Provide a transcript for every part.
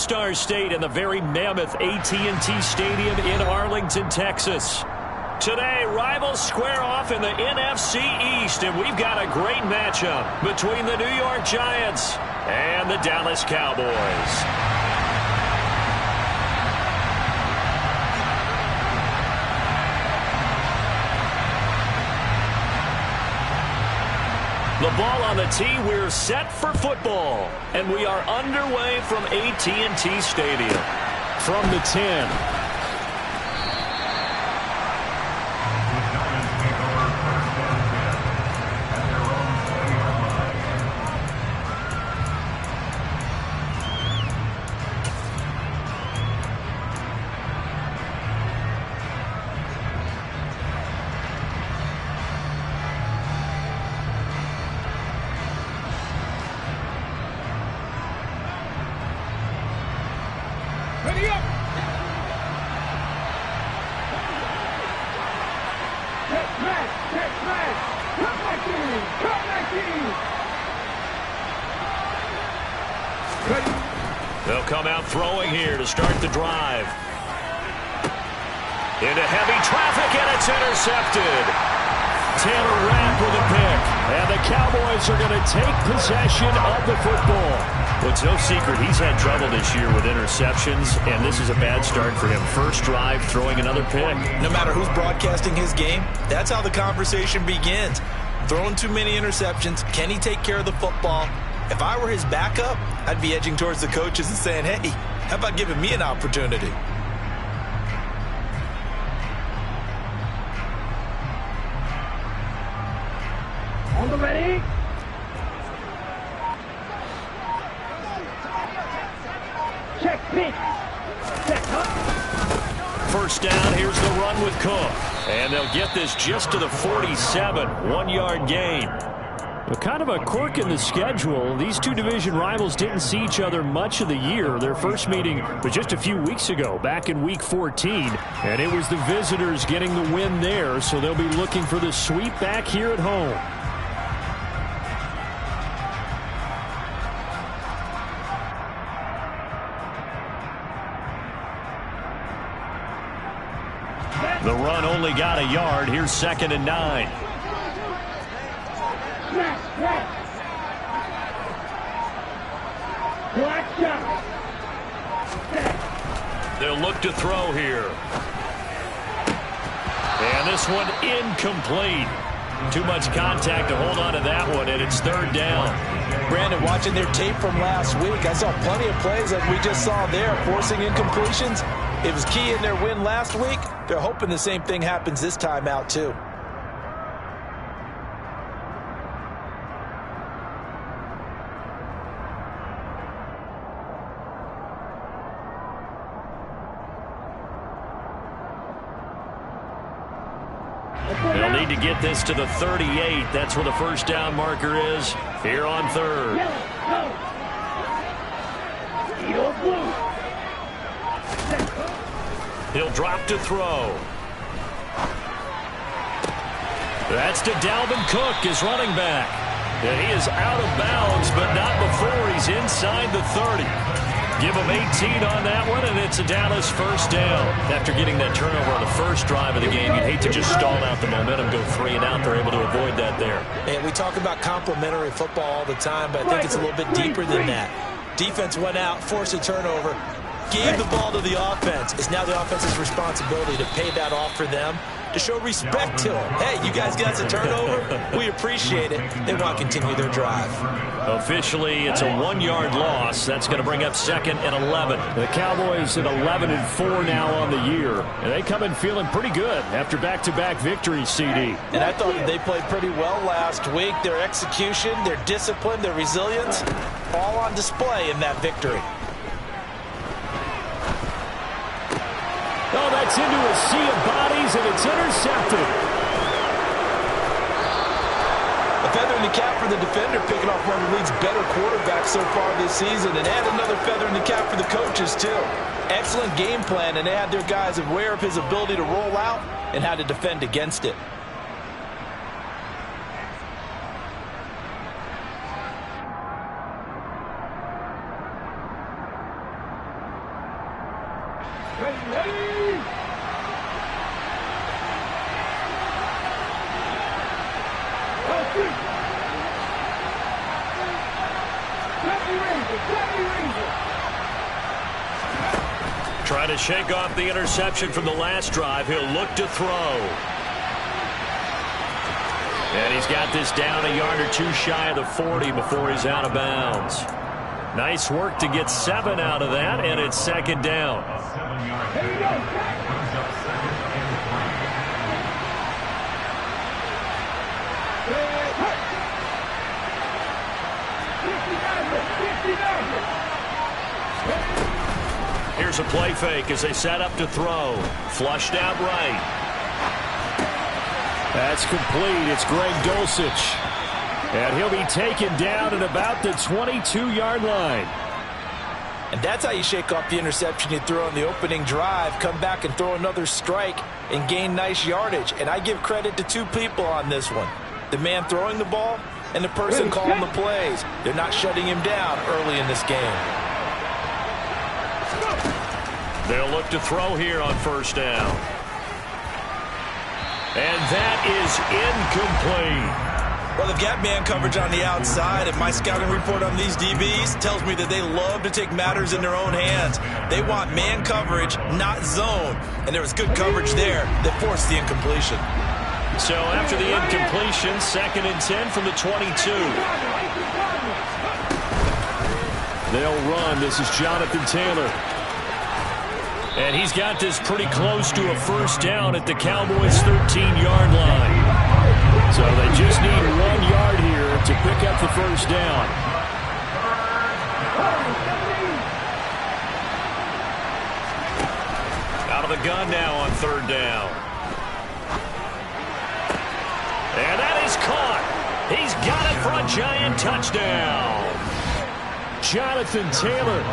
All-Star State and the very mammoth AT&T Stadium in Arlington, Texas. Today, rivals square off in the NFC East, and we've got a great matchup between the New York Giants and the Dallas Cowboys. The ball on the tee, we're set for football. And we are underway from AT&T Stadium. From the 10. They'll come out throwing here to start the drive. Into heavy traffic, and it's intercepted. Taylor Rapp with a pick. And the Cowboys are going to take possession of the football. Well, it's no secret he's had trouble this year with interceptions, and this is a bad start for him. First drive, throwing another pick. No matter who's broadcasting his game, that's how the conversation begins. Throwing too many interceptions. Can he take care of the football? If I were his backup, I'd be edging towards the coaches and saying, hey, how about giving me an opportunity? On the ready. Check pitch. Set up. First down, here's the run with Cook. And they'll get this just to the 47, 1-yard gain. Well, kind of a quirk in the schedule. These two division rivals didn't see each other much of the year. Their first meeting was just a few weeks ago, back in Week 14. And it was the visitors getting the win there, so they'll be looking for the sweep back here at home. The run only got a yard. Here's 2nd and 9. They'll look to throw here. And this one incomplete. Too much contact to hold on to that one, and it's 3rd down. Brandon, watching their tape from last week, I saw plenty of plays like we just saw there, forcing incompletions. It was key in their win last week. They're hoping the same thing happens this time out, too. They'll need to get this to the 38. That's where the first down marker is here on 3rd. He'll drop to throw. That's to Dalvin Cook, his running back. And he is out of bounds, but not before he's inside the 30. Give him 18 on that one, and it's a Dallas first down. After getting that turnover on the first drive of the game, you'd hate to just stall out the momentum, go 3 and out. They're able to avoid that there. And we talk about complementary football all the time, but I think it's a little bit deeper than that. Defense went out, forced a turnover, gave the ball to the offense. It's now the offense's responsibility to pay that off for them, to show respect to them. Hey, you guys got a turnover? We appreciate it. They want to continue their drive. Officially, it's a 1-yard loss. That's going to bring up 2nd and 11. The Cowboys at 11-4 now on the year. And they come in feeling pretty good after back-to-back victories, CD. And I thought that they played pretty well last week. Their execution, their discipline, their resilience, all on display in that victory. Oh, that's into a sea of bodies, and it's intercepted. A feather in the cap for the defender, picking off one of the league's better quarterbacks so far this season, and add another feather in the cap for the coaches, too. Excellent game plan, and they had their guys aware of his ability to roll out and how to defend against it. Ready. Trying to shake off the interception from the last drive. He'll look to throw. And he's got this down a yard or two shy of the 40 before he's out of bounds. Nice work to get 7 out of that, and it's second down. Here you go. Here's a play fake as they set up to throw. Flushed out right. That's complete. It's Greg Dulcich. And he'll be taken down at about the 22-yard line. And that's how you shake off the interception you threw on the opening drive, come back and throw another strike and gain nice yardage. And I give credit to two people on this one. The man throwing the ball and the person calling the plays. They're not shutting him down early in this game. They'll look to throw here on first down. And that is incomplete. Well, they've got man coverage on the outside, and my scouting report on these DBs tells me that they love to take matters in their own hands. They want man coverage, not zone. And there was good coverage there that forced the incompletion. So after the incompletion, 2nd and 10 from the 22. They'll run. This is Jonathan Taylor. And he's got this pretty close to a first down at the Cowboys' 13-yard line. So they just need 1 yard here to pick up the first down. Out of the gun now on 3rd down. And that is caught. He's got it for a giant touchdown. Jonathan Taylor,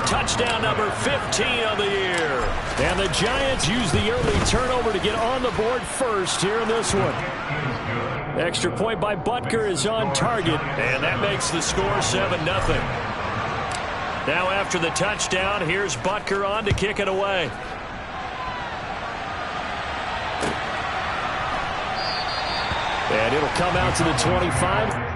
touchdown number 15 of the year. And the Giants use the early turnover to get on the board first here in this one. Extra point by Butker is on target, and that makes the score 7-0. Now after the touchdown, here's Butker on to kick it away. And it'll come out to the 25.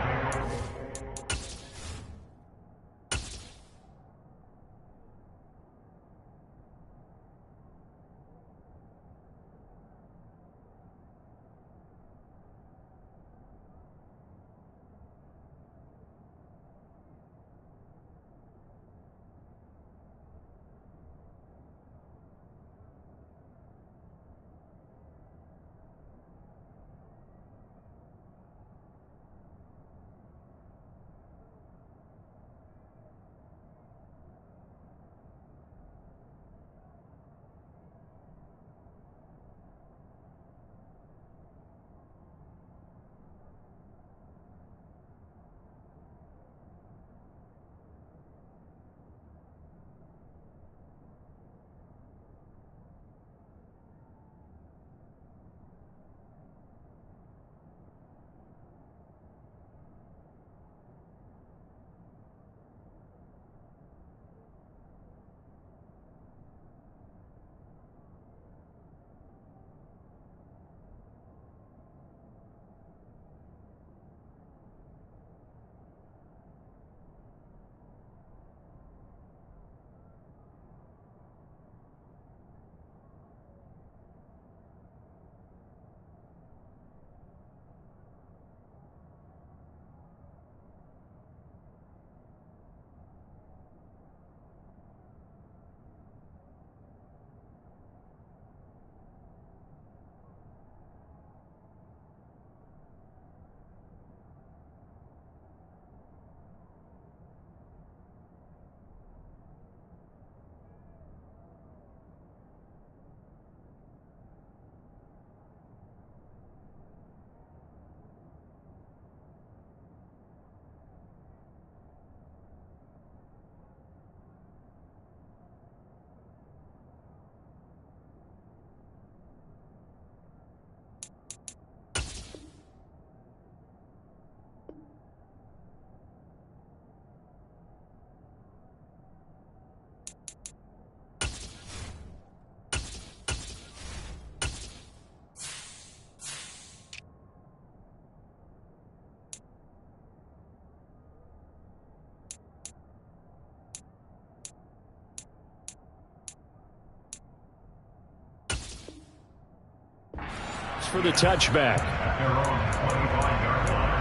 for the touchback. At their own 25-yard line.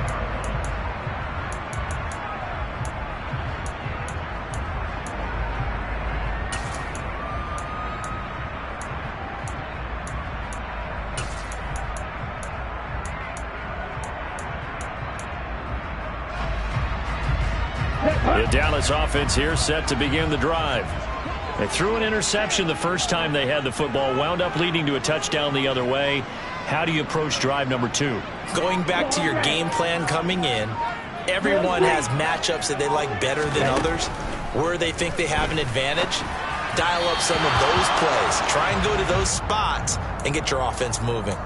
The Dallas offense here set to begin the drive. They threw an interception the first time they had the football, wound up leading to a touchdown the other way. How do you approach drive number 2? Going back to your game plan coming in, everyone has matchups that they like better than others. Where they think they have an advantage, dial up some of those plays. Try and go to those spots and get your offense moving.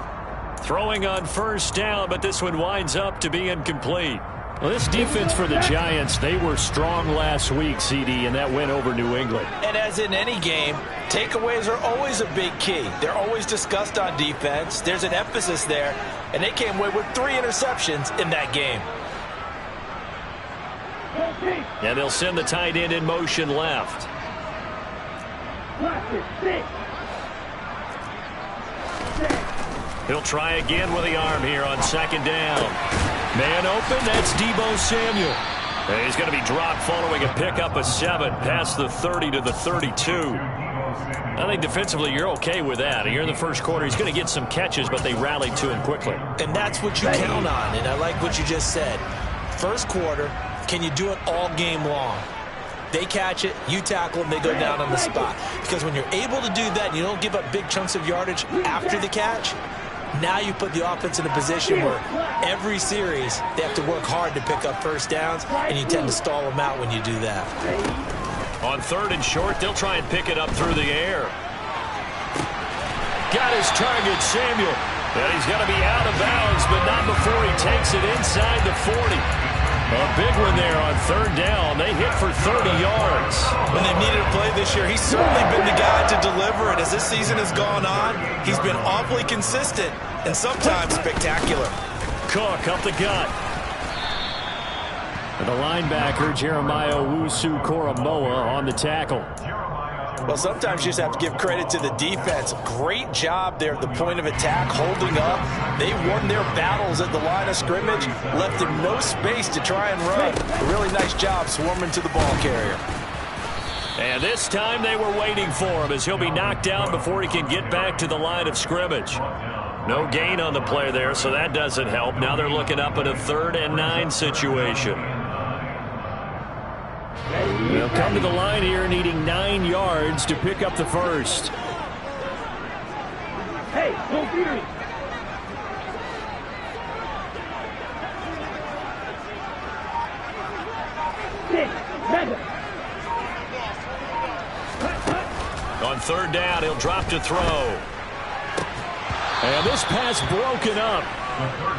Throwing on first down, but this one winds up to be incomplete. Well, this defense for the Giants, they were strong last week, CD, and that went over New England. And as in any game, takeaways are always a big key. They're always discussed on defense. There's an emphasis there, and they came away with 3 interceptions in that game. And they'll send the tight end in motion left. He'll try again with the arm here on second down. Man open, that's Deebo Samuel. And he's going to be dropped following a pickup of 7 past the 30 to the 32. I think defensively you're okay with that. Here in the first quarter, he's going to get some catches, but they rallied to him quickly. And that's what you count on, and I like what you just said. First quarter, can you do it all game long? They catch it, you tackle them, they go down on the spot. Because when you're able to do that and you don't give up big chunks of yardage after the catch, now you put the offense in a position where every series they have to work hard to pick up first downs, and you tend to stall them out when you do that. On third and short, they'll try and pick it up through the air. Got his target, Samuel. And he's going to be out of bounds, but not before he takes it inside the 40. A big one there on third down. They hit for 30 yards. When they've needed a play this year, he's certainly been the guy to deliver it. As this season has gone on, he's been awfully consistent and sometimes spectacular. Cook up the gut. And the linebacker, Jeremiah Owusu-Koramoah, on the tackle. Well, sometimes you just have to give credit to the defense. Great job there at the point of attack, holding up. They won their battles at the line of scrimmage, left him no space to try and run. A really nice job swarming to the ball carrier. And this time they were waiting for him as he'll be knocked down before he can get back to the line of scrimmage. No gain on the play there, so that doesn't help. Now they're looking up at a 3rd and 9 situation. They'll come to the line here needing 9 yards to pick up the first. Hey, go Fury! On third down, he'll drop to throw. And this pass broken up.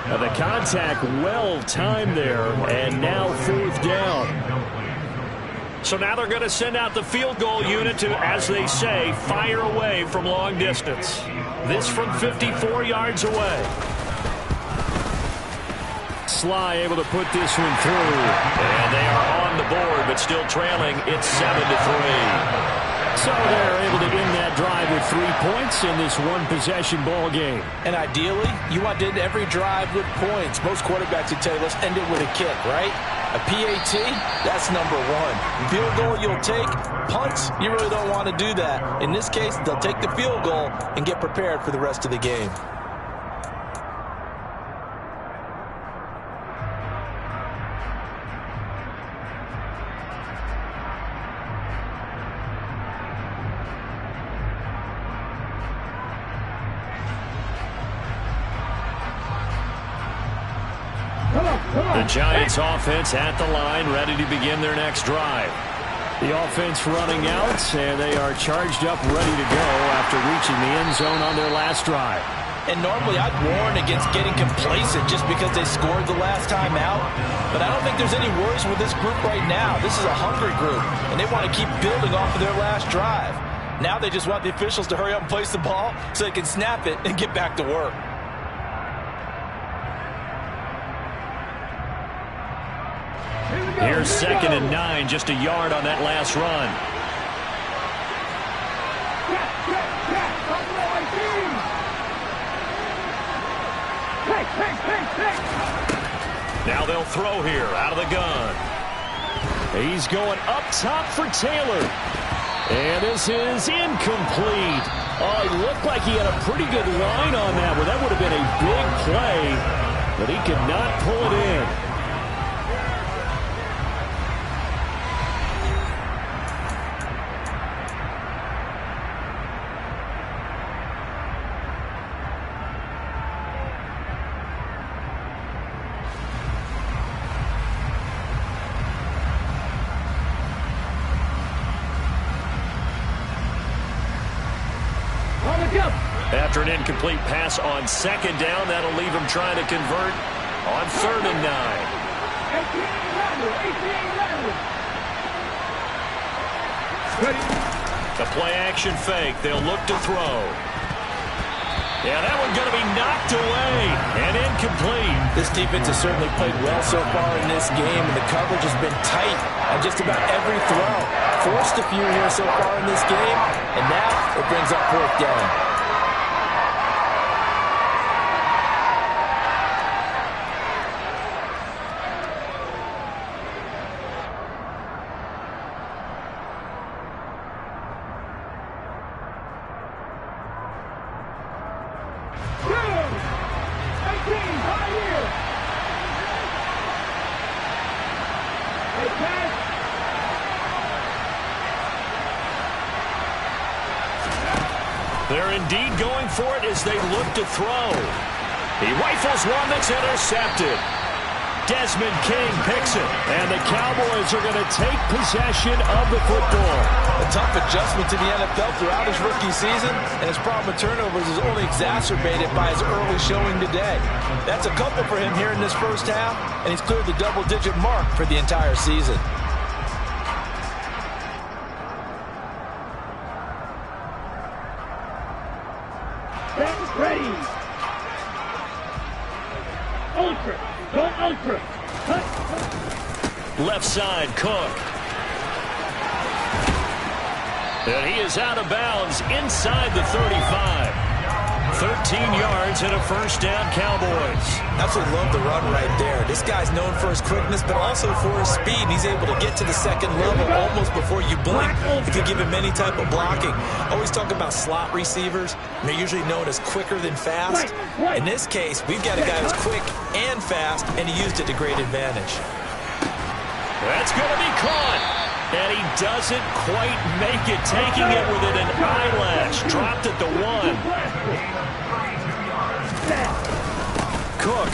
And the contact well timed there, and now 4th down. So now they're going to send out the field goal unit to, as they say, fire away from long distance. This from 54 yards away. Sly able to put this one through. And they are on the board, but still trailing. It's 7-3. So they're able to end that drive with 3 points in this one-possession ball game. And ideally, you want to end every drive with points. Most quarterbacks would tell you, let's end it with a kick, right? A PAT, that's number 1. Field goal you'll take. Punts, you really don't want to do that. In this case, they'll take the field goal and get prepared for the rest of the game. The Giants offense at the line, ready to begin their next drive. The offense running out, and they are charged up, ready to go after reaching the end zone on their last drive. And normally I'd warn against getting complacent just because they scored the last time out. But I don't think there's any worries with this group right now. This is a hungry group, and they want to keep building off of their last drive. Now they just want the officials to hurry up and place the ball so they can snap it and get back to work. Here's 2nd and 9, just a yard on that last run. Now they'll throw here out of the gun. He's going up top for Taylor. And this is incomplete. Oh, he looked like he had a pretty good line on that one. That would have been a big play, but he could not pull it in. After an incomplete pass on second down, that'll leave him trying to convert on 3rd and 9. The play action fake. They'll look to throw. Yeah, that one going to be knocked away and incomplete. This defense has certainly played well so far in this game, and the coverage has been tight on just about every throw. Forced a few here so far in this game, and now it brings up 4th down. They're indeed going for it as they look to throw. He rifles one that's intercepted. Desmond King picks it, and the Cowboys are going to take possession of the football. A tough adjustment to the NFL throughout his rookie season, and his problem with turnovers is only exacerbated by his early showing today. That's a couple for him here in this first half, and he's cleared the double-digit mark for the entire season. Ready. Ultra. Go ultra. Left side, Cook. And he is out of bounds inside the 35. 13 yards and a first down, Cowboys. Absolutely love the run right there. This guy's known for his quickness, but also for his speed. And he's able to get to the second level almost before you blink if you give him any type of blocking. Always talk about slot receivers. They're usually known as quicker than fast. In this case, we've got a guy who's quick and fast, and he used it to great advantage. That's going to be caught. And he doesn't quite make it, taking it within an eyelash. Dropped at the 1. Cook.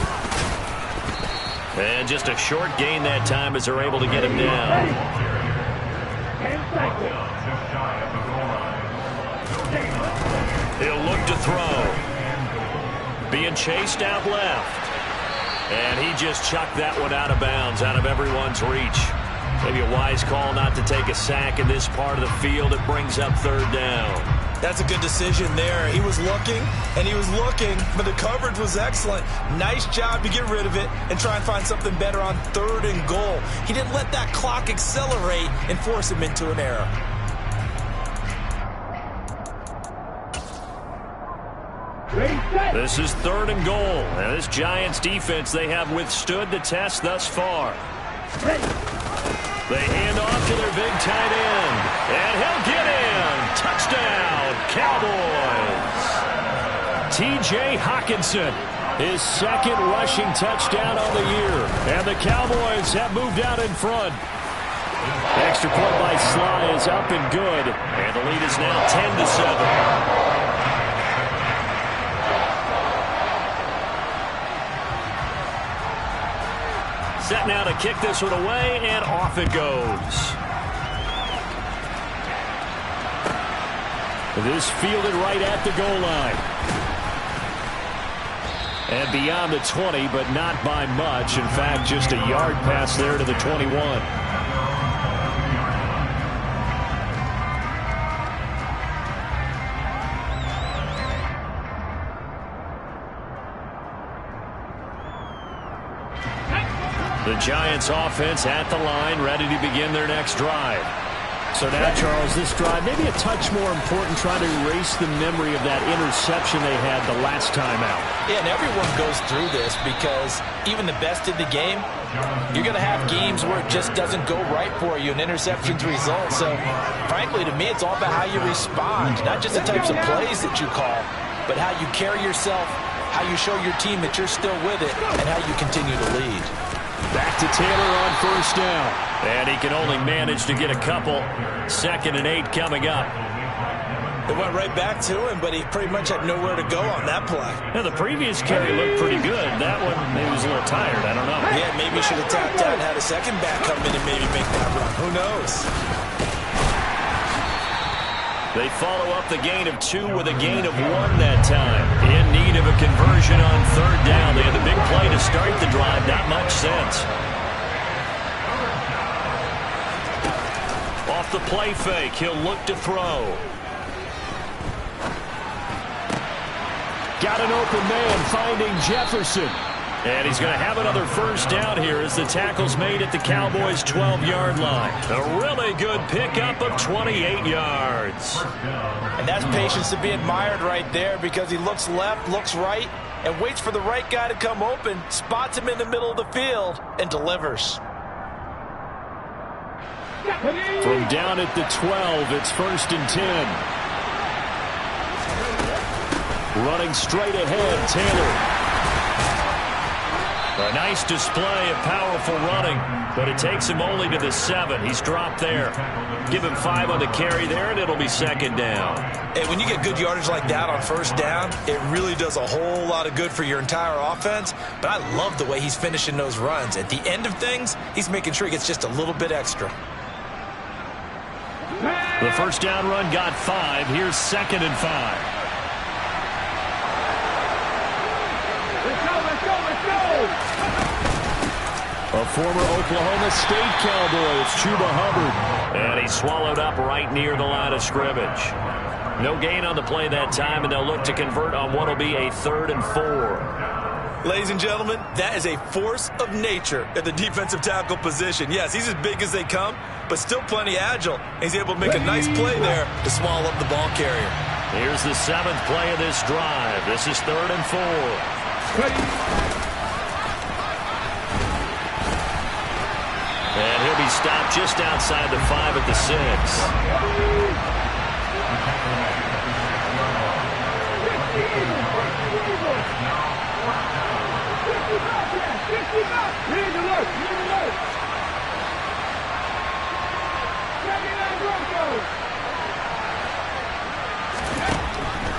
And just a short gain that time as they're able to get him down. He'll look to throw. Being chased out left. And he just chucked that one out of bounds, out of everyone's reach. Maybe a wise call not to take a sack in this part of the field. It brings up 3rd down. That's a good decision there. He was looking, and he was looking, but the coverage was excellent. Nice job to get rid of it and try and find something better on 3rd and goal. He didn't let that clock accelerate and force him into an error. This is 3rd and goal. And this Giants defense, they have withstood the test thus far. They hand off to their big tight end. And he'll get in. Touchdown, Cowboys. T.J. Hockenson, his 2nd rushing touchdown on the year. And the Cowboys have moved out in front. Extra point by Sly is up and good. And the lead is now 10-7. Set now to kick this one away, and off it goes. This fielded right at the goal line. And beyond the 20, but not by much. In fact, just a yard pass there to the 21. The Giants offense at the line, ready to begin their next drive. So now, Charles, this drive maybe a touch more important, trying to erase the memory of that interception they had the last time out. Yeah, and everyone goes through this because even the best in the game, you're going to have games where it just doesn't go right for you and interceptions result. So, frankly, to me, it's all about how you respond, not just the types of plays that you call, but how you carry yourself, how you show your team that you're still with it, and how you continue to lead. Back to Taylor on first down. And he can only manage to get a couple. 2nd and 8 coming up. They went right back to him, but he pretty much had nowhere to go on that play. Now, the previous carry looked pretty good. That one, maybe was a little tired. I don't know. Yeah, maybe he should have tapped out and had a second back come in and maybe make that run. Who knows? They follow up the gain of 2 with a gain of 1 that time. In need of a conversion on 3rd down. They had the big play to start the drive. Not much sense. Off the play fake, he'll look to throw. Got an open man finding Jefferson. And he's going to have another first down here as the tackle's made at the Cowboys' 12-yard line. A really good pickup of 28 yards. And that's patience to be admired right there because he looks left, looks right, and waits for the right guy to come open, spots him in the middle of the field, and delivers. From down at the 12, it's 1st and 10. Running straight ahead, Taylor. A nice display of powerful running, but it takes him only to the 7. He's dropped there. Give him 5 on the carry there, and it'll be 2nd down. Hey, when you get good yardage like that on first down, it really does a whole lot of good for your entire offense. But I love the way he's finishing those runs. At the end of things, he's making sure he gets just a little bit extra. The first down run got 5. Here's 2nd and 5. A former Oklahoma State Cowboy, it's Chuba Hubbard. And he's swallowed up right near the line of scrimmage. No gain on the play that time, and they'll look to convert on what will be a 3rd and 4. Ladies and gentlemen, that is a force of nature at the defensive tackle position. Yes, he's as big as they come, but still plenty agile. He's able to make a nice play there to swallow up the ball carrier. Here's the 7th play of this drive. This is 3rd and 4. And he'll be stopped just outside the 5 at the 6.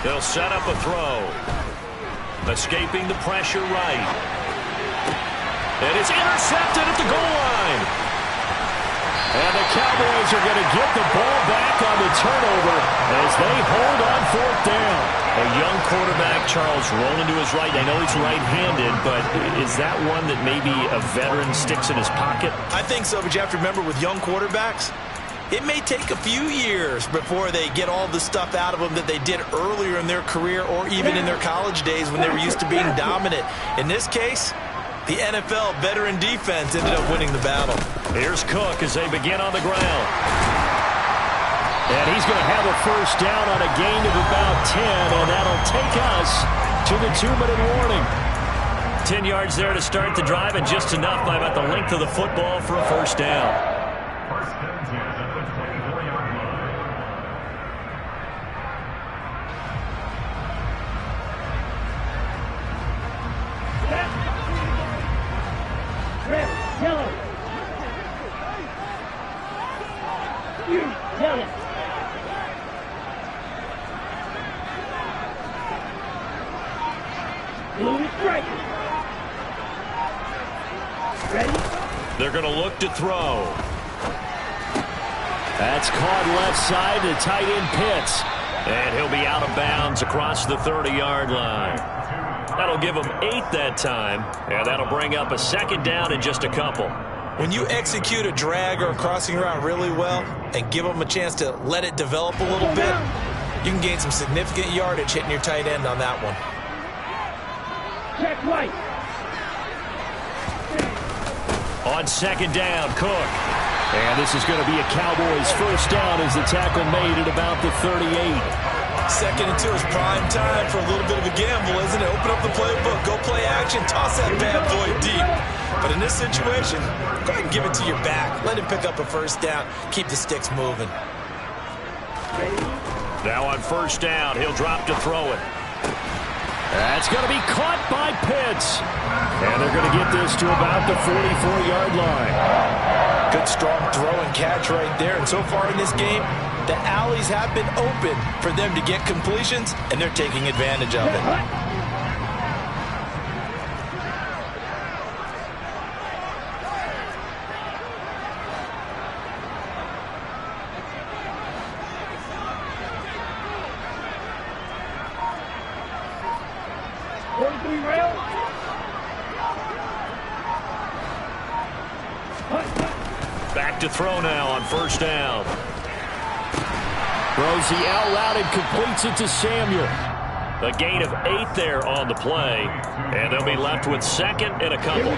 They'll set up a throw. Escaping the pressure right. And it's intercepted at the goal line. And the Cowboys are going to get the ball back on the turnover as they hold on 4th down. A young quarterback, Charles, rolling to his right. I know he's right-handed, but is that one that maybe a veteran sticks in his pocket? I think so, but you have to remember with young quarterbacks, it may take a few years before they get all the stuff out of them that they did earlier in their career or even in their college days when they were used to being dominant. In this case, the NFL veteran defense ended up winning the battle. Here's Cook as they begin on the ground. And he's going to have a first down on a gain of about 10, and that'll take us to the 2-minute warning. 10 yards there to start the drive, and just enough by about the length of the football for a first down. First and 10 at the 24-yard line. Red, yellow. You, yellow. Blue is strike. Ready? They're going to look to throw. That's caught left side to tight end Pitts. And he'll be out of bounds across the 30-yard line. That'll give him 8 that time, and that'll bring up a 2nd down in just a couple. When you execute a drag or a crossing route really well and give them a chance to let it develop a little bit, you can gain some significant yardage hitting your tight end on that one. Check right. On 2nd down, Cook. And this is going to be a Cowboys first down as the tackle made at about the 38. Second and 2 is prime time for a little bit of a gamble, isn't it? Open up the playbook, go play action, toss that bad boy deep. But in this situation, go ahead and give it to your back. Let him pick up a first down. Keep the sticks moving. Now on first down, he'll drop to throw it. That's going to be caught by Pitts. And they're going to get this to about the 44-yard line. Good, strong throw and catch right there. And so far in this game, the alleys have been open for them to get completions, and they're taking advantage of it. Back to throw now on first down. Throws the out route and completes it to Samuel. A gain of 8 there on the play. And they'll be left with second and a couple.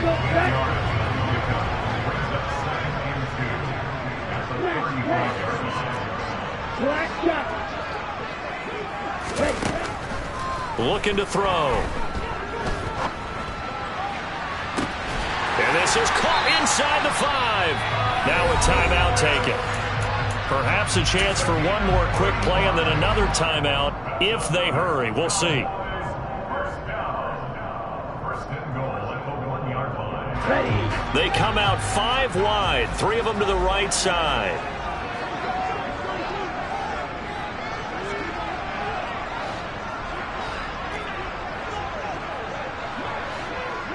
Looking to throw. And this is caught inside the 5. Now a timeout taken. Perhaps a chance for one more quick play and then another timeout if they hurry. We'll see. First and goal at the 1-yard line. They come out 5 wide, 3 of them to the right side.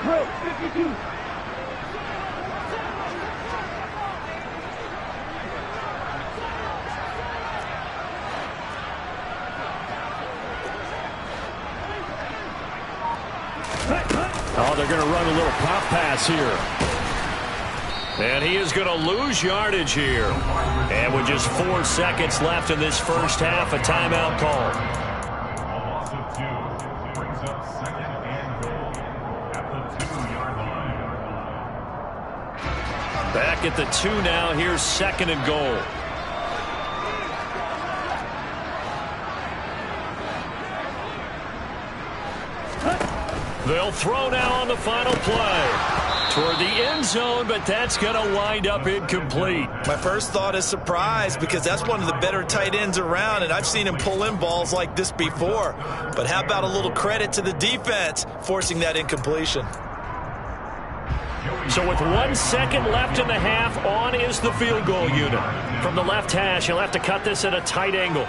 Throw, 52. Oh, they're going to run a little pop pass here. And he is going to lose yardage here. And with just 4 seconds left in this first half, a timeout call. A loss of 2 brings up second and goal at the 2-yard line. Back at the 2 now. Here's second and goal. They'll throw now on the final play. Toward the end zone, but that's going to wind up incomplete. My first thought is surprise, because that's one of the better tight ends around, and I've seen him pull in balls like this before. But how about a little credit to the defense forcing that incompletion? So with 1 second left in the half, on is the field goal unit. From the left hash, he'll have to cut this at a tight angle.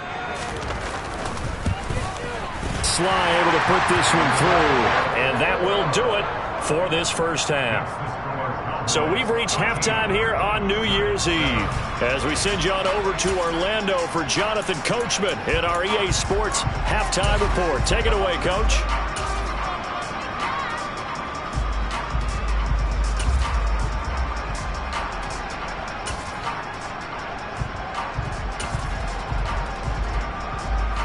Sly able to put this one through, and that will do it for this first half. So we've reached halftime here on New Year's Eve as we send you on over to Orlando for Jonathan Coachman in our EA Sports Halftime Report. Take it away, Coach.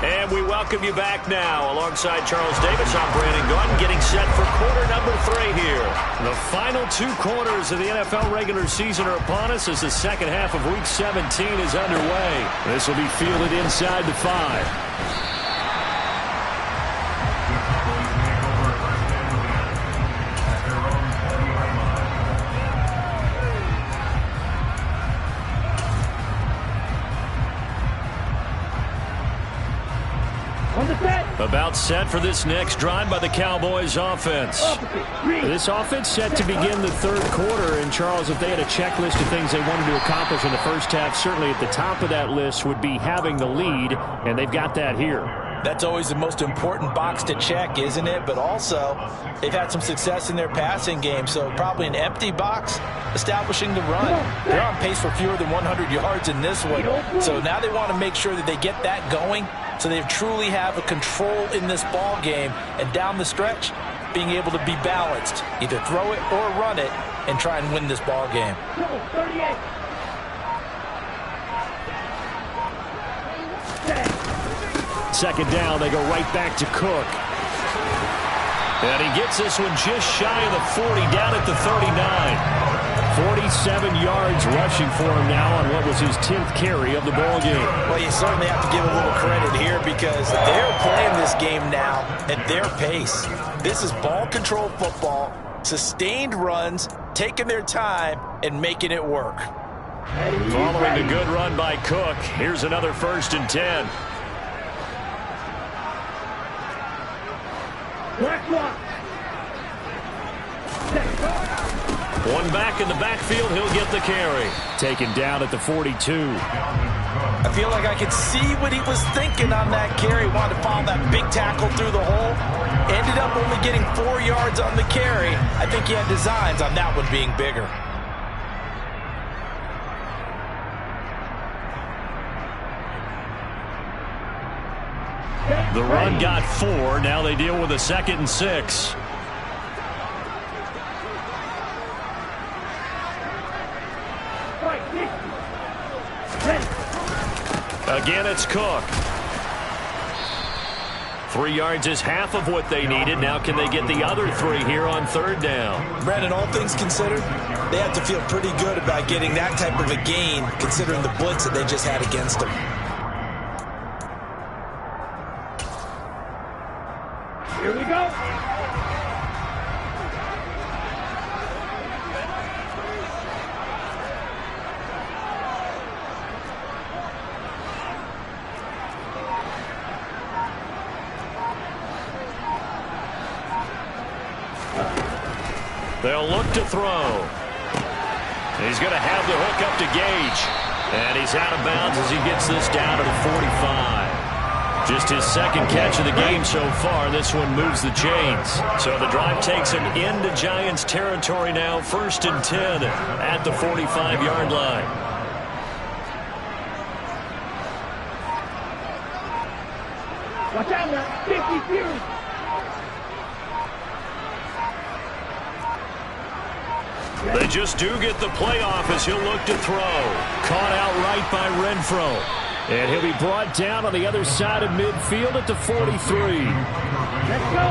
And we welcome you back now. Alongside Charles Davis, I'm Brandon Gaudin, getting set for quarter number 3 here. The final 2 quarters of the NFL regular season are upon us as the second half of Week 17 is underway. This will be fielded inside the 5. About set for this next drive by the Cowboys offense. This offense set to begin the 3rd quarter. And, Charles, if they had a checklist of things they wanted to accomplish in the first half, certainly at the top of that list would be having the lead, and they've got that here. That's always the most important box to check, isn't it? But also, they've had some success in their passing game, so probably an empty box establishing the run. They're on pace for fewer than 100 yards in this one, so now they want to make sure that they get that going so they truly have a control in this ball game, and down the stretch, being able to be balanced, either throw it or run it, and try and win this ball game. 38. Second down, they go right back to Cook. And he gets this one just shy of the 40, down at the 39. 47 yards rushing for him now on what was his 10th carry of the ball game. Well, you certainly have to give a little credit here because they're playing this game now at their pace. This is ball control football, sustained runs, taking their time, and making it work. Following the good run by Cook, here's another 1st and 10. One back in the backfield, he'll get the carry. Taken down at the 42. I feel like I could see what he was thinking on that carry. Wanted to follow that big tackle through the hole. Ended up only getting 4 yards on the carry. I think he had designs on that one being bigger. The run got 4. Now they deal with a 2nd and 6. Again, it's Cook. 3 yards is half of what they needed. Now can they get the other 3 here on 3rd down? Brandon, all things considered, they have to feel pretty good about getting that type of a gain considering the blitz that they just had against them. Here we go. They'll look to throw. He's going to have the hook up to Gage. And he's out of bounds as he gets this down to the 45. Just his 2nd catch of the game so far. This one moves the chains. So the drive takes him into Giants territory now. 1st and 10 at the 45-yard line. Watch out now. 52. They just do get the playoff as he'll look to throw. Caught out right by Renfro. And he'll be brought down on the other side of midfield at the 43. Let's go.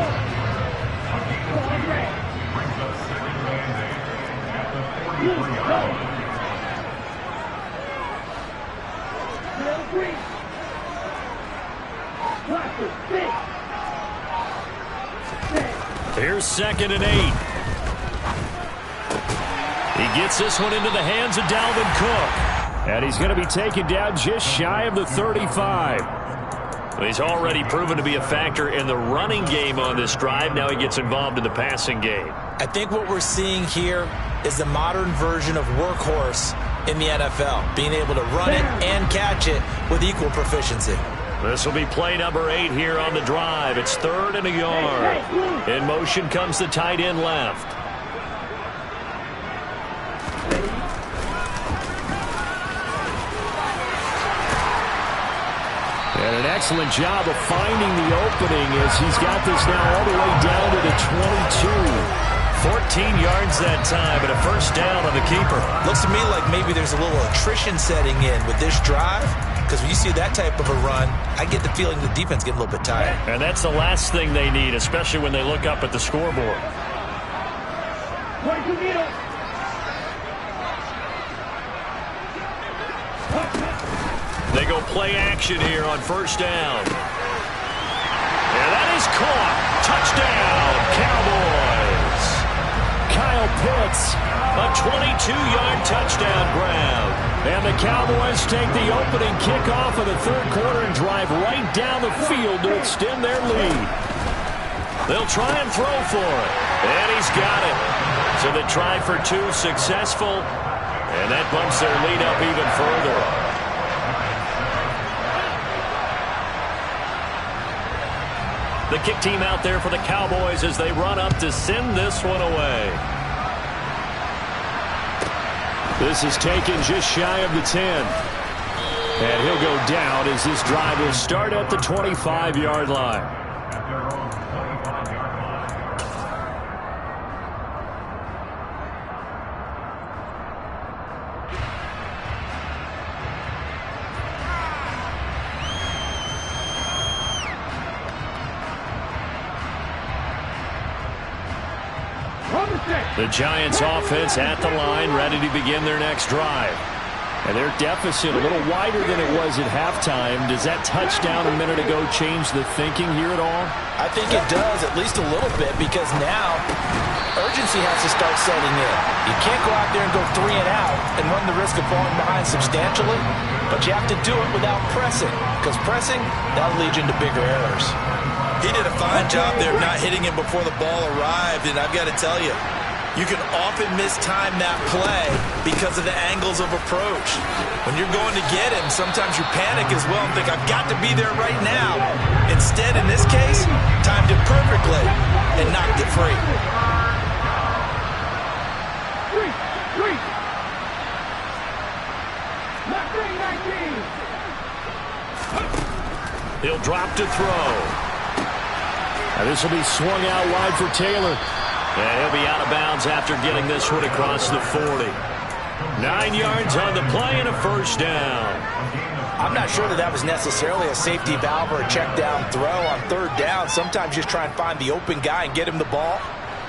Here's 2nd and 8. He gets this one into the hands of Dalvin Cook. And he's going to be taken down just shy of the 35. Well, he's already proven to be a factor in the running game on this drive. Now he gets involved in the passing game. I think what we're seeing here is the modern version of workhorse in the NFL, being able to run it and catch it with equal proficiency. This will be play number 8 here on the drive. It's 3rd and a yard. In motion comes the tight end left. And an excellent job of finding the opening as he's got this now all the way down to the 22. 14 yards that time, but a 1st down on the keeper. Looks to me like maybe there's a little attrition setting in with this drive, because when you see that type of a run, I get the feeling the defense getting a little bit tired. And that's the last thing they need, especially when they look up at the scoreboard. 22 meters. They go play action here on 1st down. And that is caught. Touchdown, Cowboys. Kyle Pitts, a 22-yard touchdown grab. And the Cowboys take the opening kickoff of the 3rd quarter and drive right down the field to extend their lead. They'll try and throw for it. And he's got it. So the try for 2 successful. And that bumps their lead up even further. The kick team out there for the Cowboys as they run up to send this one away. This is taken just shy of the 10. And he'll go down as this drive will start at the 25-yard line. The Giants offense at the line, ready to begin their next drive. And their deficit a little wider than it was at halftime. Does that touchdown a minute ago change the thinking here at all? I think it does, at least a little bit, because now urgency has to start setting in. You can't go out there and go 3 and out and run the risk of falling behind substantially, but you have to do it without pressing, because pressing, that'll lead you into bigger errors. He did a fine job there of not hitting him before the ball arrived, and I've got to tell you, you can often mistime that play because of the angles of approach. When you're going to get him, sometimes you panic as well and think, I've got to be there right now. Instead, in this case, timed it perfectly and knocked it free. He'll drop to throw. Now this will be swung out wide for Taylor. And he'll be out of bounds after getting this one across the 40. 9 yards on the play and a first down. I'm not sure that was necessarily a safety valve or a check down throw on 3rd down. Sometimes you just try and find the open guy and get him the ball.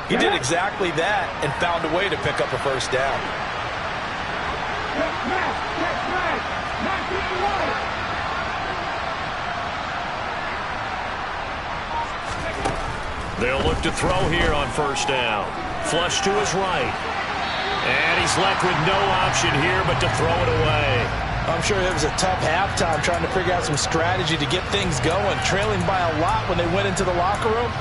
He did exactly that and found a way to pick up a first down. They'll look to throw here on first down. Flush to his right. And he's left with no option here but to throw it away. I'm sure it was a tough halftime trying to figure out some strategy to get things going, trailing by a lot when they went into the locker room.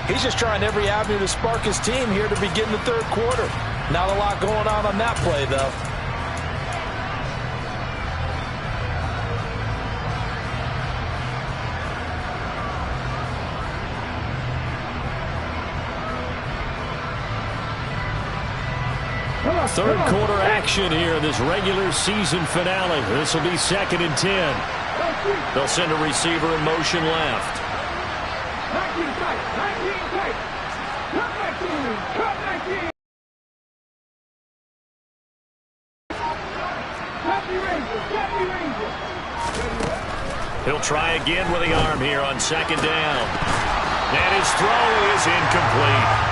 He's just trying every avenue to spark his team here to begin the 3rd quarter. Not a lot going on that play, though. Third quarter action here in this regular season finale. This will be 2nd and 10. They'll send a receiver in motion left. He'll try again with the arm here on 2nd down. And his throw is incomplete.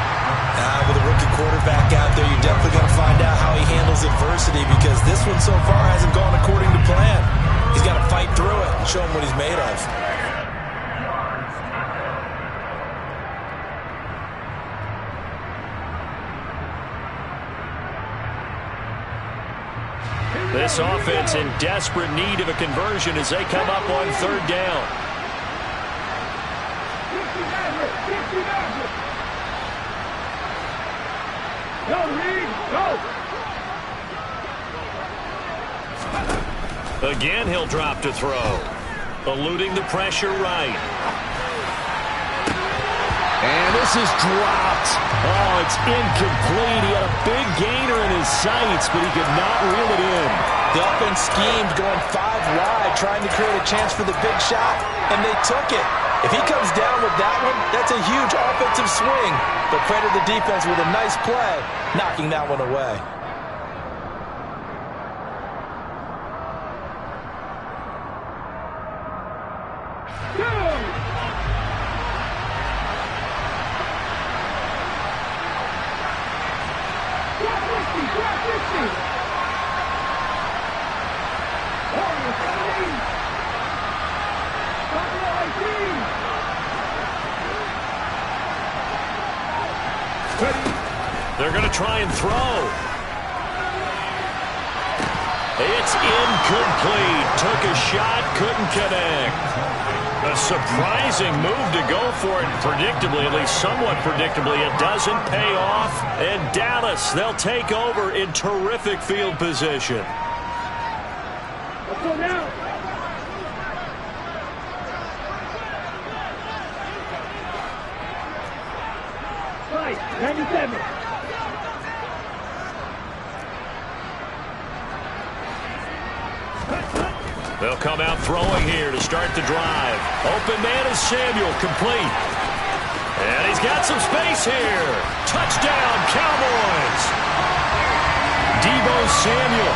With a rookie quarterback out there, you're definitely going to find out how he handles adversity, because this one so far hasn't gone according to plan. He's got to fight through it and show him what he's made of. This offense in desperate need of a conversion as they come up on 3rd down. Go, Reed, go! Again, he'll drop to throw. Eluding the pressure right. And this is dropped. Oh, it's incomplete. He had a big gainer in his sights, but he could not reel it in. The offense schemed going 5 wide, trying to create a chance for the big shot, and they took it. If he comes down with that one, that's a huge offensive swing. But credit the defense with a nice play, knocking that one away. They're going to try and throw. It's incomplete. Took a shot, couldn't connect. A surprising move to go for it. Predictably, at least somewhat predictably, it doesn't pay off. And Dallas, they'll take over in terrific field position. Let's go now. Right, 97. They'll come out throwing here to start the drive. Open man is Samuel, complete. And he's got some space here. Touchdown, Cowboys. Deebo Samuel,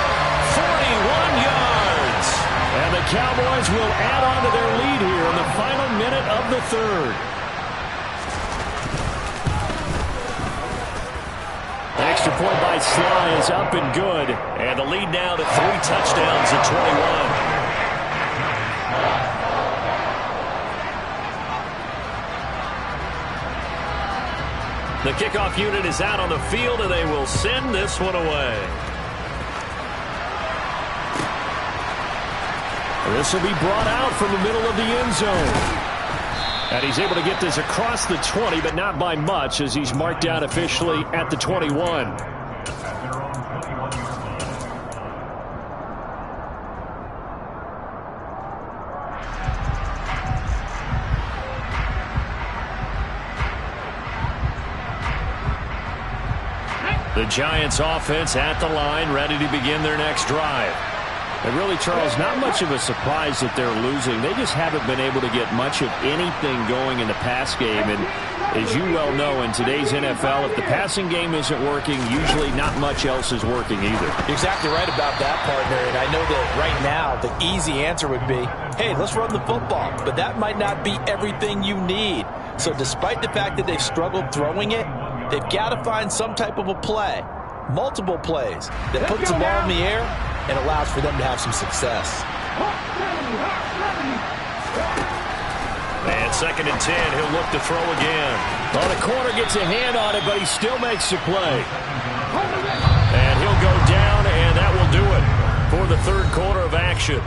41 yards. And the Cowboys will add on to their lead here in the final minute of the 3rd. extra point by Sly is up and good. And the lead now to 3 touchdowns at 21. The kickoff unit is out on the field, and they will send this one away. This will be brought out from the middle of the end zone. And he's able to get this across the 20, but not by much, as he's marked down officially at the 21. The Giants offense at the line, ready to begin their next drive. And really, Charles, not much of a surprise that they're losing. They just haven't been able to get much of anything going in the pass game. And as you well know, in today's NFL, if the passing game isn't working, usually not much else is working either. You're exactly right about that, partner. And I know that right now the easy answer would be, hey, let's run the football. But that might not be everything you need. So despite the fact that they've struggled throwing it, they've got to find some type of a play, multiple plays, that puts the ball in the air and allows for them to have some success. And 2nd and 10, he'll look to throw again. Well, the corner gets a hand on it, but he still makes the play. And he'll go down, and that will do it for the 3rd quarter of action.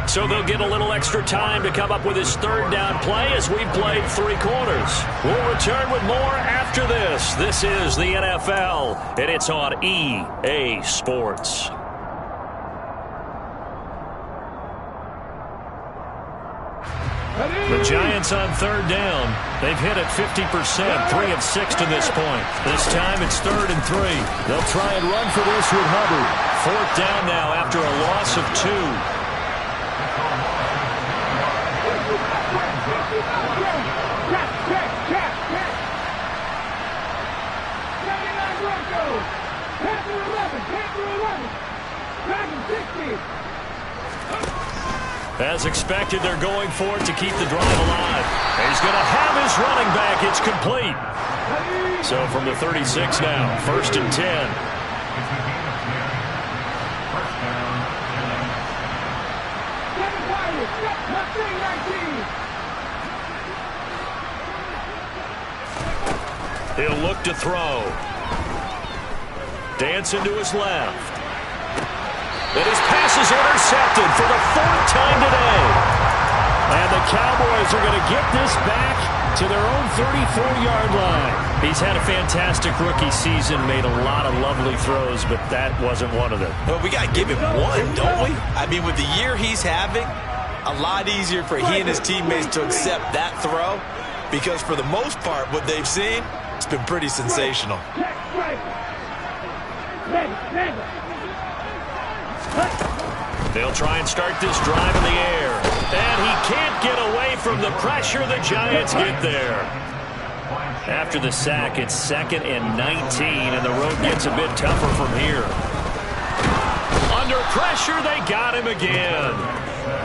So they'll get a little extra time to come up with his 3rd down play as we've played 3 quarters. We'll return with more after this. This is the NFL, and it's on EA Sports. The Giants on 3rd down. They've hit it 50%, 3 of 6 to this point. This time it's 3rd and 3. They'll try and run for this with Hubbard. 4th down now after a loss of 2. As expected, they're going for it to keep the drive alive. He's going to have his running back. It's complete. So from the 36 now, 1st and 10. He'll look to throw. Dancing to his left. And his pass is intercepted for the 4th time today. And the Cowboys are going to get this back to their own 34-yard line. He's had a fantastic rookie season, made a lot of lovely throws, but that wasn't one of them. Well, we got to give him one, don't we? I mean, with the year he's having, a lot easier for he and his teammates to accept that throw, because for the most part, what they've seen, it's been pretty sensational. They'll try and start this drive in the air. And he can't get away from the pressure. The Giants get there. After the sack, it's 2nd and 19, and the road gets a bit tougher from here. Under pressure, they got him again.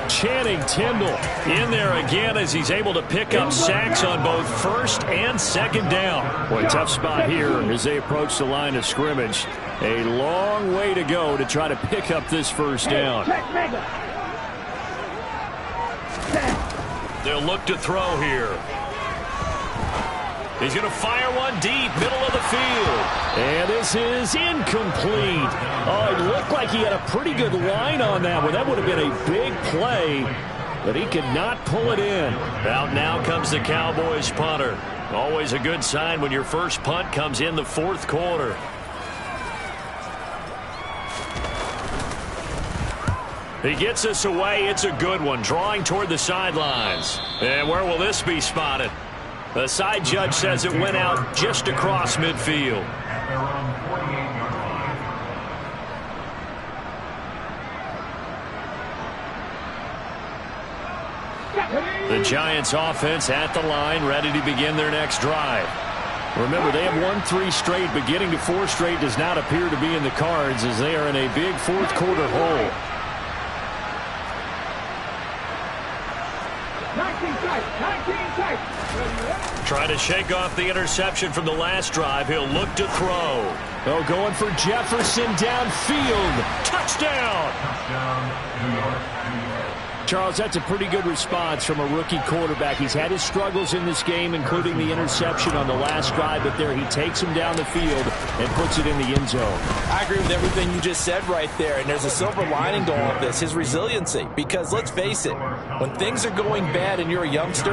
Channing Tindall in there again as he's able to pick up sacks on both 1st and 2nd down. Boy, tough spot here as they approach the line of scrimmage. A long way to go to try to pick up this 1st down. They'll look to throw here. He's going to fire one deep, middle of the field. And this is incomplete. Oh, it looked like he had a pretty good line on that one. That would have been a big play, but he could not pull it in. Out now comes the Cowboys punter. Always a good sign when your first punt comes in the 4th quarter. He gets us away. It's a good one. Drawing toward the sidelines. And where will this be spotted? The side judge says it went out just across midfield. The Giants offense at the line, ready to begin their next drive. Remember, they have won 3 straight, but getting to 4 straight does not appear to be in the cards as they are in a big 4th quarter hole. 19 tight. Trying to shake off the interception from the last drive. He'll look to throw. Oh, going for Jefferson downfield. Touchdown! Touchdown, New York. Charles, that's a pretty good response from a rookie quarterback. He's had his struggles in this game, including the interception on the last drive, but there he takes him down the field and puts it in the end zone. I agree with everything you just said right there, and there's a silver lining to all of this, his resiliency. Because let's face it, when things are going bad and you're a youngster,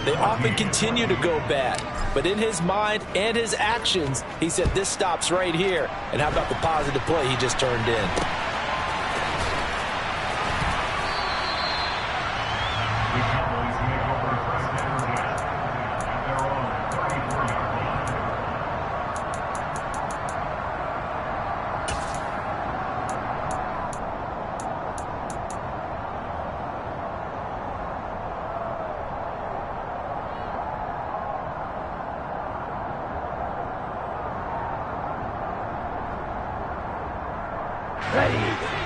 they often continue to go bad. But in his mind and his actions, he said, this stops right here. And how about the positive play he just turned in?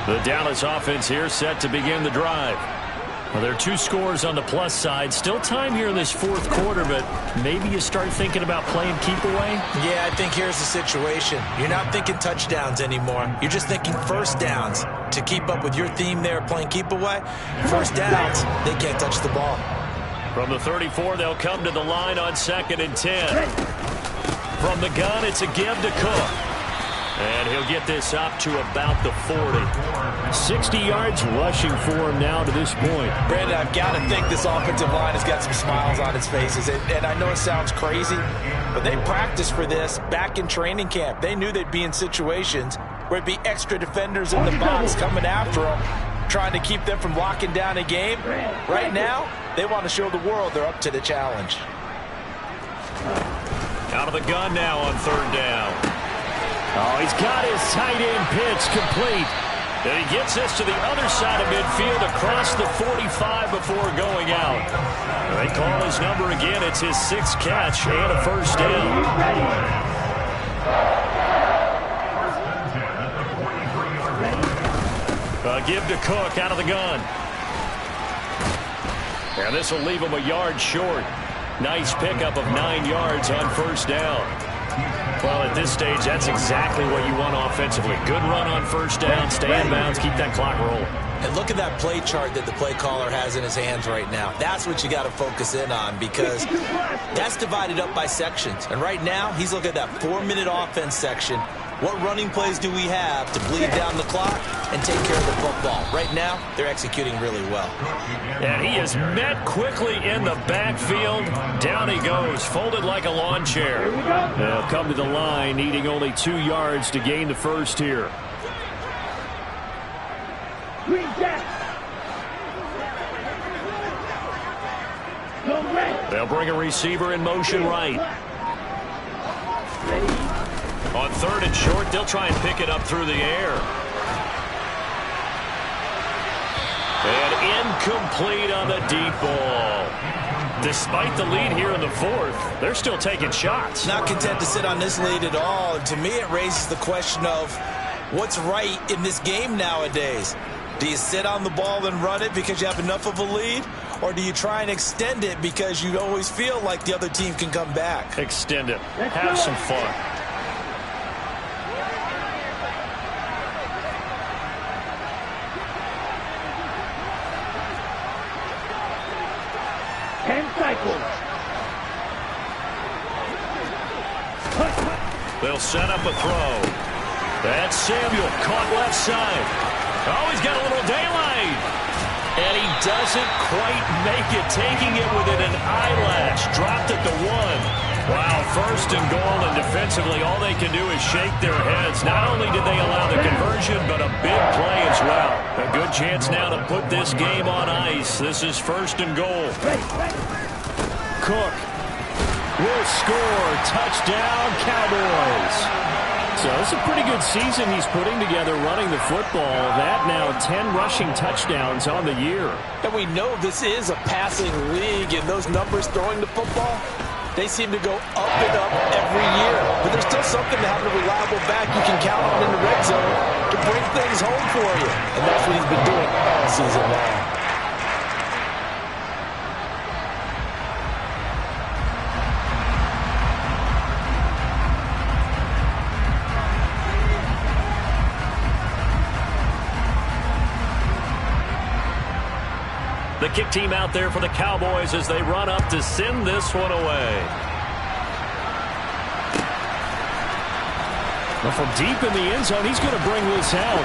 The Dallas offense here set to begin the drive. Well, there are 2 scores on the plus side. Still time here in this fourth quarter, but maybe you start thinking about playing keep away? Yeah, I think here's the situation. You're not thinking touchdowns anymore. You're just thinking first downs. To keep up with your theme there, playing keep away, first downs, they can't touch the ball. From the 34, they'll come to the line on 2nd and 10. From the gun, it's a give to Cook. And he'll get this up to about the 40. 60 yards rushing for him now to this point. Brandon, I've got to think this offensive line has got some smiles on its faces. And I know it sounds crazy, but they practiced for this back in training camp. They knew they'd be in situations where it'd be extra defenders in the box coming after them, trying to keep them from locking down a game. Right now, they want to show the world they're up to the challenge. Out of the gun now on 3rd down. Oh, he's got his tight end pitch complete. And he gets this to the other side of midfield across the 45 before going out. They call his number again. It's his 6th catch and a first down. Give to Cook out of the gun. And this will leave him a yard short. Nice pickup of 9 yards on first down. Well, at this stage, that's exactly what you want offensively. Good run on first down, stay in bounds, keep that clock rolling. And look at that play chart that the play caller has in his hands right now. That's what you got to focus in on, because that's divided up by sections. And right now, he's looking at that 4-minute offense section. What running plays do we have to bleed down the clock and take care of the football? Right now, they're executing really well. And he is met quickly in the backfield. Down he goes, folded like a lawn chair. They'll come to the line, needing only 2 yards to gain the first here. They'll bring a receiver in motion right. On 3rd and short, they'll try and pick it up through the air. And incomplete on the deep ball. Despite the lead here in the 4th, they're still taking shots. Not content to sit on this lead at all. And to me, it raises the question of what's right in this game nowadays. Do you sit on the ball and run it because you have enough of a lead? Or do you try and extend it because you always feel like the other team can come back? Extend it. Have some fun. They'll set up a throw. That's Samuel, caught left side. Oh, he's got a little daylight. And he doesn't quite make it, taking it within an eyelash. Dropped at the 1. Wow, 1st and goal, and defensively all they can do is shake their heads. Not only did they allow the conversion, but a big play as well. A good chance now to put this game on ice. This is 1st and goal. Cook will score. Touchdown, Cowboys. So it's a pretty good season he's putting together running the football. That now 10 rushing touchdowns on the year. And we know this is a passing league, and those numbers throwing the football, they seem to go up and up every year. But there's still something to have a reliable back you can count on in the red zone to bring things home for you. And that's what he's been doing all season long. The kick team out there for the Cowboys as they run up to send this one away. Well, from deep in the end zone, he's going to bring this out.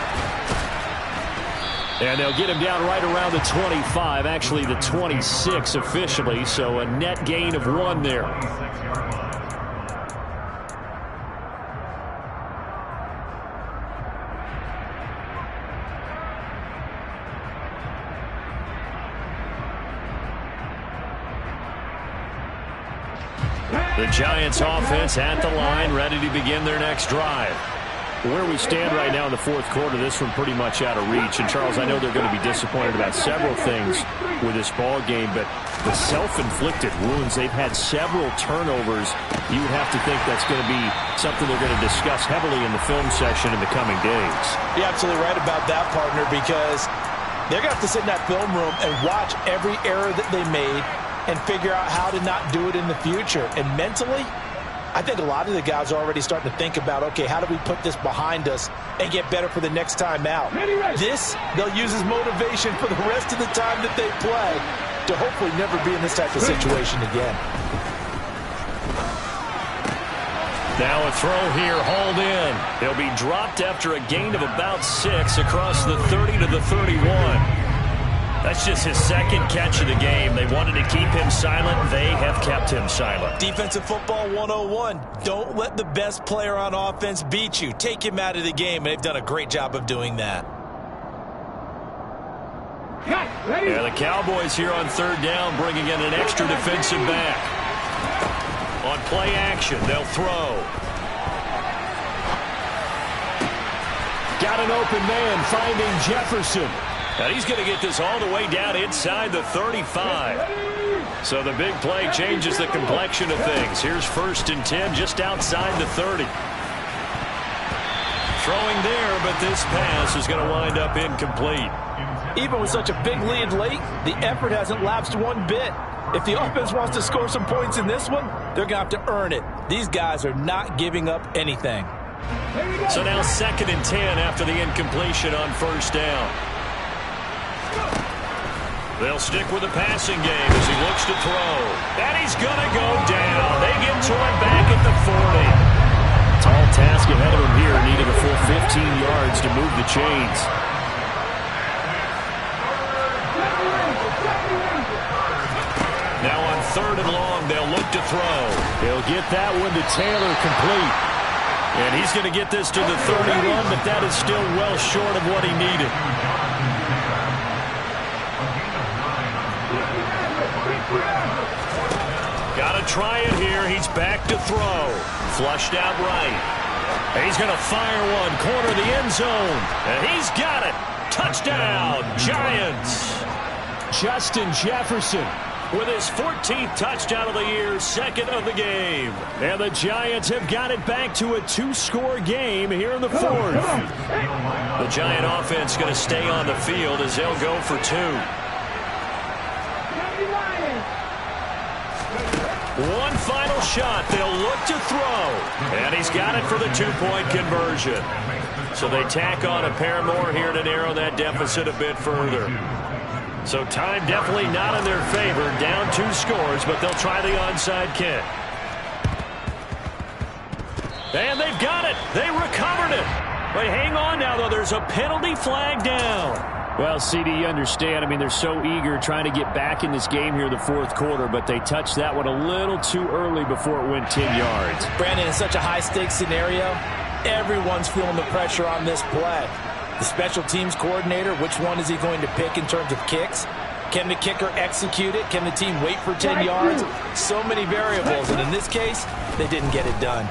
And they'll get him down right around the 25, actually the 26 officially, so a net gain of 1 there. The Giants offense at the line, ready to begin their next drive. Where we stand right now in the fourth quarter, this one pretty much out of reach. And, Charles, I know they're going to be disappointed about several things with this ball game, but the self-inflicted wounds, they've had several turnovers. You would have to think that's going to be something they're going to discuss heavily in the film session in the coming days. You're absolutely right about that, partner, because they're going to have to sit in that film room and watch every error that they made and figure out how to not do it in the future. And mentally, I think a lot of the guys are already starting to think about, okay, how do we put this behind us and get better for the next time out? This, they'll use as motivation for the rest of the time that they play to hopefully never be in this type of situation again. Now a throw here, hauled in. He'll be dropped after a gain of about 6 across the 30 to the 31. That's just his second catch of the game. They wanted to keep him silent. They have kept him silent. Defensive football 101. Don't let the best player on offense beat you. Take him out of the game, and they've done a great job of doing that. Yeah, the Cowboys here on third down, bringing in an extra defensive back. On play action, they'll throw. Got an open man, finding Jefferson. And he's going to get this all the way down inside the 35. So the big play changes the complexion of things. Here's 1st and 10 just outside the 30. Throwing there, but this pass is going to wind up incomplete. Even with such a big lead late, the effort hasn't lapsed one bit. If the offense wants to score some points in this one, they're going to have to earn it. These guys are not giving up anything. So now 2nd and 10 after the incompletion on 1st down. They'll stick with the passing game as he looks to throw. And he's going to go down. They get to him back at the 40. Tall task ahead of him here, needing a full 15 yards to move the chains. Now on 3rd and long, they'll look to throw. He'll get that one to Taylor complete. And he's going to get this to the 31, but that is still well short of what he needed. Got to try it here. He's back to throw. Flushed out right. He's going to fire one. Corner of the end zone. And he's got it. Touchdown, Giants. Justin Jefferson with his 14th touchdown of the year, 2nd of the game. And the Giants have got it back to a 2-score game here in the 4th. The Giant offense going to stay on the field as they'll go for 2. One final shot. They'll look to throw. And he's got it for the 2-point conversion. So they tack on a pair more here to narrow that deficit a bit further. So time definitely not in their favor. Down 2 scores, but they'll try the onside kick. And they've got it. They recovered it. But hang on now, though. There's a penalty flag down. Well, CD, you understand. I mean, they're so eager trying to get back in this game here in the 4th quarter, but they touched that one a little too early before it went 10 yards. Brandon, in such a high-stakes scenario, everyone's feeling the pressure on this play. The special teams coordinator, which one is he going to pick in terms of kicks? Can the kicker execute it? Can the team wait for 10 yards? So many variables, and in this case, they didn't get it done.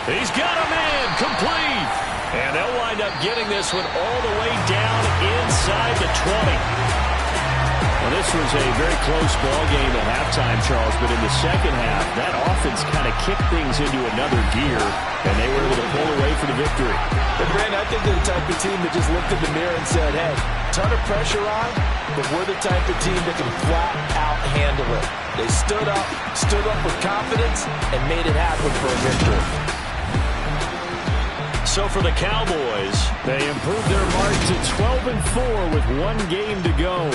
He's got a man complete. And they'll wind up getting this one all the way down inside the 20. Well, this was a very close ball game at halftime, Charles, but in the second half, that offense kind of kicked things into another gear, and they were able to pull away for the victory. But, Brandon, I think they're the type of team that just looked in the mirror and said, hey, ton of pressure on, but we're the type of team that can flat out handle it. They stood up with confidence and made it happen for a victory. So for the Cowboys, they improved their mark to 12-4 with one game to go.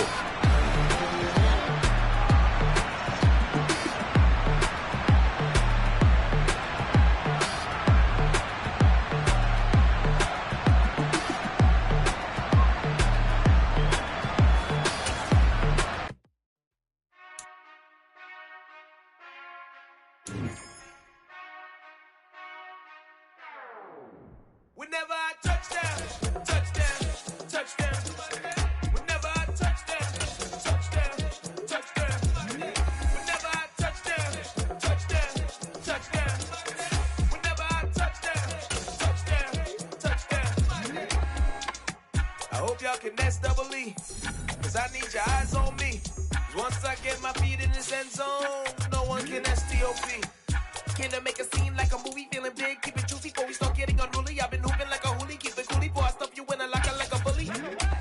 Whenever I touchdown, touchdown, touchdown. Whenever I touchdown, touchdown, touchdown. Whenever I touchdown, touchdown, touchdown. Whenever I touchdown, touchdown, touchdown. I hope y'all can nest double E, cause I need your eyes on me. Cause once I get my feet in this end zone, no one can STOP. Can I make a scene like a movie, feeling big, keep it juicy before we start getting unruly. I've been hooping like a hoolie, keep it coolie before I stuff you in a locker like a bully.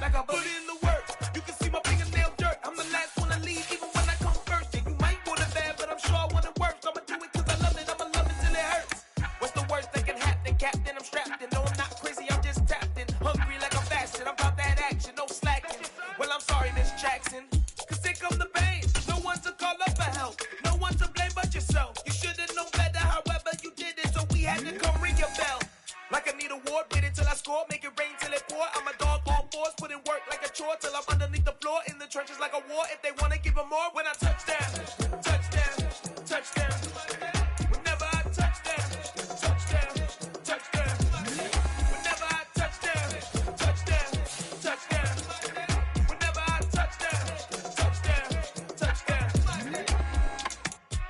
Like a bully in the work, you can see my fingernail dirt. I'm the last one to leave, even when I come first. Yeah, you might want it bad, but I'm sure I want it worse. I'ma do it cause I love it, I'ma love it till it hurts. What's the worst that can happen, Captain? I'm strapped in, no I'm not crazy, I'm just tapped in. Hungry like I'm fasting, I'm about that action, no slacking. Well, I'm sorry, Miss Jackson, cause here come the pain. No one to call up for help, no one to blame but yourself. You should've known better, however you did it, so we had to come ring your bell. Like I need a ward, wait until I score, make it rain till it pour. I'm a dog on fours, put in work like a chore till I'm underneath the floor, in the trenches like a war. If they wanna give them more, when I touchdown, touchdown, touchdown. Whenever I touchdown, touchdown, touchdown. Whenever I touchdown, touchdown, touchdown. Whenever I touchdown, touchdown, touchdown.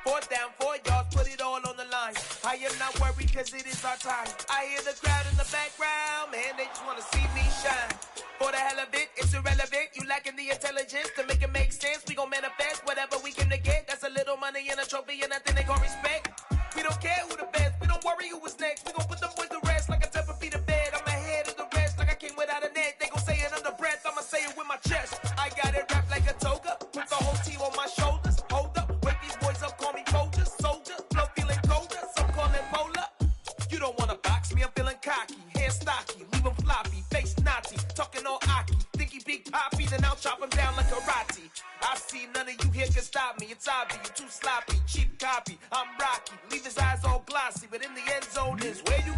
4th down, 4 yards, put it all on the line. I am not worried cause it is our time. I hear the crowd in the background, man, they just wanna see me shine. For the hell of it, it's irrelevant. You lacking the intelligence to make it make sense. We gon' manifest whatever we came to get. That's a little money and a trophy and nothing they gon' respect. We don't care who the best, we don't worry who was next. We gon' put them boys to rest like a 10 feet of bed. I'm ahead of the rest like I came without a net. They gon' say it under breath, I'ma say it with my chest. I got it wrapped like a toga, put the whole team on my shoulders. Hold up, wake these boys up, call me soldier, soldier. Flow feeling colder, some call it polar. You don't wanna box me, I'm feeling cocky. Hair stocky, leave him floppy, face naughty. Talking all aki, think he big poppy, then I'll chop him down like karate. I see none of you here can stop me. It's obvious, you too sloppy, cheap copy. I'm Rocky, leave his eyes all glossy, but in the end zone is where you